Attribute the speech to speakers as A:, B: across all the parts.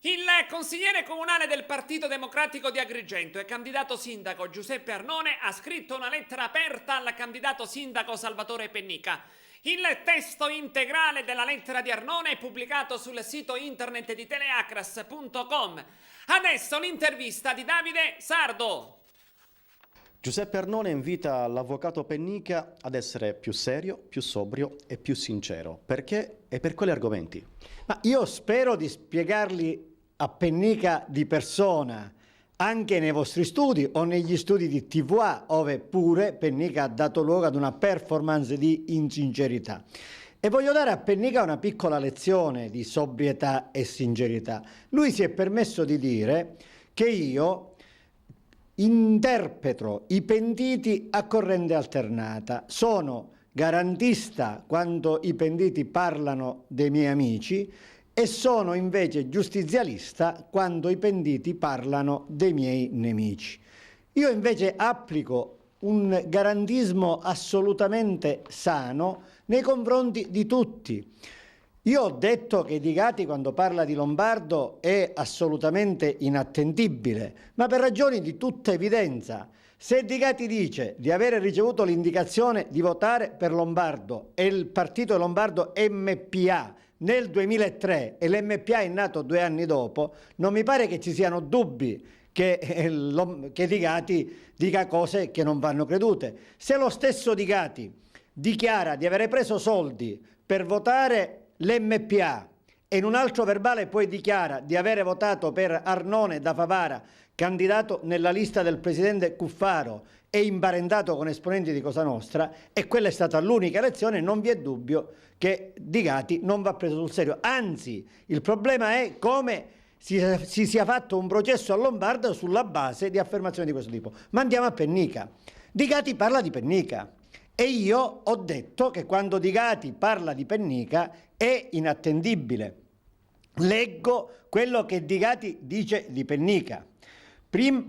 A: Il consigliere comunale del Partito Democratico di Agrigento e candidato sindaco Giuseppe Arnone ha scritto una lettera aperta al candidato sindaco Salvatore Pennica. Il testo integrale della lettera di Arnone è pubblicato sul sito internet di teleacras.com. Adesso l'intervista di Davide Sardo.
B: Giuseppe Arnone invita l'avvocato Pennica ad essere più serio, più sobrio e più sincero. Perché e per quali argomenti?
C: Ma io spero di spiegarli a Pennica di persona, anche nei vostri studi o negli studi di TVA, dove pure Pennica ha dato luogo ad una performance di insincerità. E voglio dare a Pennica una piccola lezione di sobrietà e sincerità. Lui si è permesso di dire che io interpreto i pentiti a corrente alternata, sono garantista quando i pentiti parlano dei miei amici e sono invece giustizialista quando i pentiti parlano dei miei nemici. Io invece applico un garantismo assolutamente sano nei confronti di tutti. Io ho detto che Di Gati, quando parla di Lombardo, è assolutamente inattendibile, ma per ragioni di tutta evidenza. Se Di Gati dice di avere ricevuto l'indicazione di votare per Lombardo e il partito Lombardo MPA nel 2003 e l'MPA è nato 2 anni dopo, non mi pare che ci siano dubbi che Di Gati dica cose che non vanno credute. Se lo stesso Di Gati dichiara di avere preso soldi per votare l'MPA e in un altro verbale poi dichiara di avere votato per Arnone da Favara, candidato nella lista del presidente Cuffaro e imparentato con esponenti di Cosa Nostra, e quella è stata l'unica elezione, non vi è dubbio che Di Gati non va preso sul serio. Anzi, il problema è come si sia fatto un processo a Lombardo sulla base di affermazioni di questo tipo. Ma andiamo a Pennica. Di Gati parla di Pennica. E io ho detto che quando Di Gati parla di Pennica è inattendibile. Leggo quello che Di Gati dice di Pennica.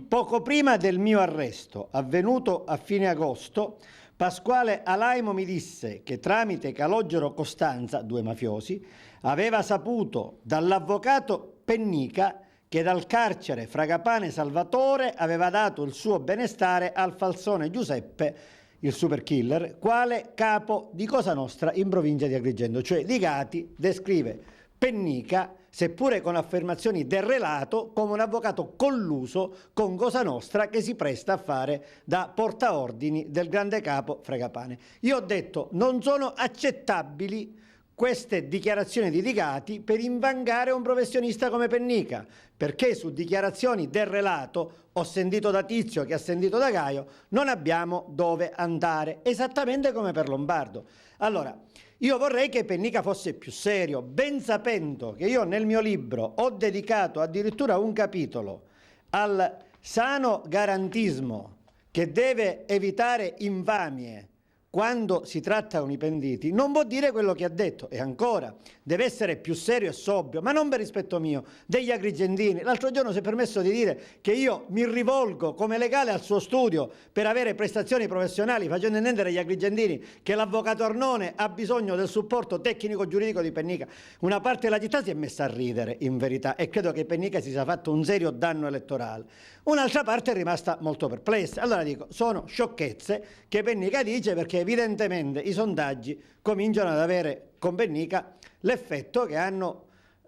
C: Poco prima del mio arresto, avvenuto a fine agosto, Pasquale Alaimo mi disse che tramite Calogero Costanza, 2 mafiosi, aveva saputo dall'avvocato Pennica che dal carcere Fragapane Salvatore aveva dato il suo benestare al falsone Giuseppe, il super killer, quale capo di Cosa Nostra in provincia di Agrigento. Cioè Di Gati descrive Pennica, seppure con affermazioni del relato, come un avvocato colluso con Cosa Nostra che si presta a fare da portaordini del grande capo Fragapane. Io ho detto non sono accettabili queste dichiarazioni di Di Gati per invangare un professionista come Pennica, perché su dichiarazioni del relato, ho sentito da Tizio che ha sentito da Gaio, non abbiamo dove andare, esattamente come per Lombardo. Allora, io vorrei che Pennica fosse più serio, ben sapendo che io nel mio libro ho dedicato addirittura un capitolo al sano garantismo che deve evitare infamie quando si tratta con i pentiti, non può dire quello che ha detto. E ancora, deve essere più serio e sobrio, ma non per rispetto mio, degli agrigentini. L'altro giorno si è permesso di dire che io mi rivolgo come legale al suo studio per avere prestazioni professionali, facendo intendere agli agrigentini che l'avvocato Arnone ha bisogno del supporto tecnico-giuridico di Pennica. Una parte della città si è messa a ridere, in verità, e credo che Pennica si sia fatto un serio danno elettorale. Un'altra parte è rimasta molto perplessa. Allora dico, sono sciocchezze che Pennica dice, perché evidentemente i sondaggi cominciano ad avere con Pennica l'effetto che hanno,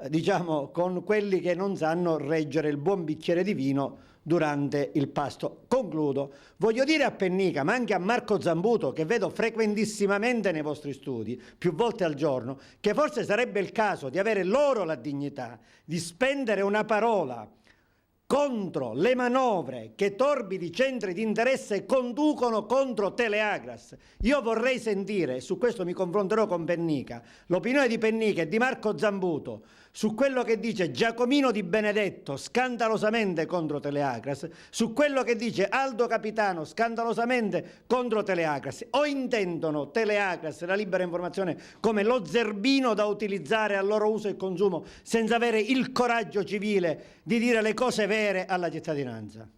C: diciamo, con quelli che non sanno reggere il buon bicchiere di vino durante il pasto. Concludo. Voglio dire a Pennica, ma anche a Marco Zambuto, che vedo frequentissimamente nei vostri studi, più volte al giorno, che forse sarebbe il caso di avere loro la dignità di spendere una parola contro le manovre che torbidi centri di interesse conducono contro Teleagras. Io vorrei sentire, su questo mi confronterò con Pennica, l'opinione di Pennica e di Marco Zambuto su quello che dice Giacomino Di Benedetto scandalosamente contro Teleagras, su quello che dice Aldo Capitano scandalosamente contro Teleagras, o intendono Teleagras e la libera informazione come lo zerbino da utilizzare al loro uso e consumo senza avere il coraggio civile di dire le cose vere alla cittadinanza.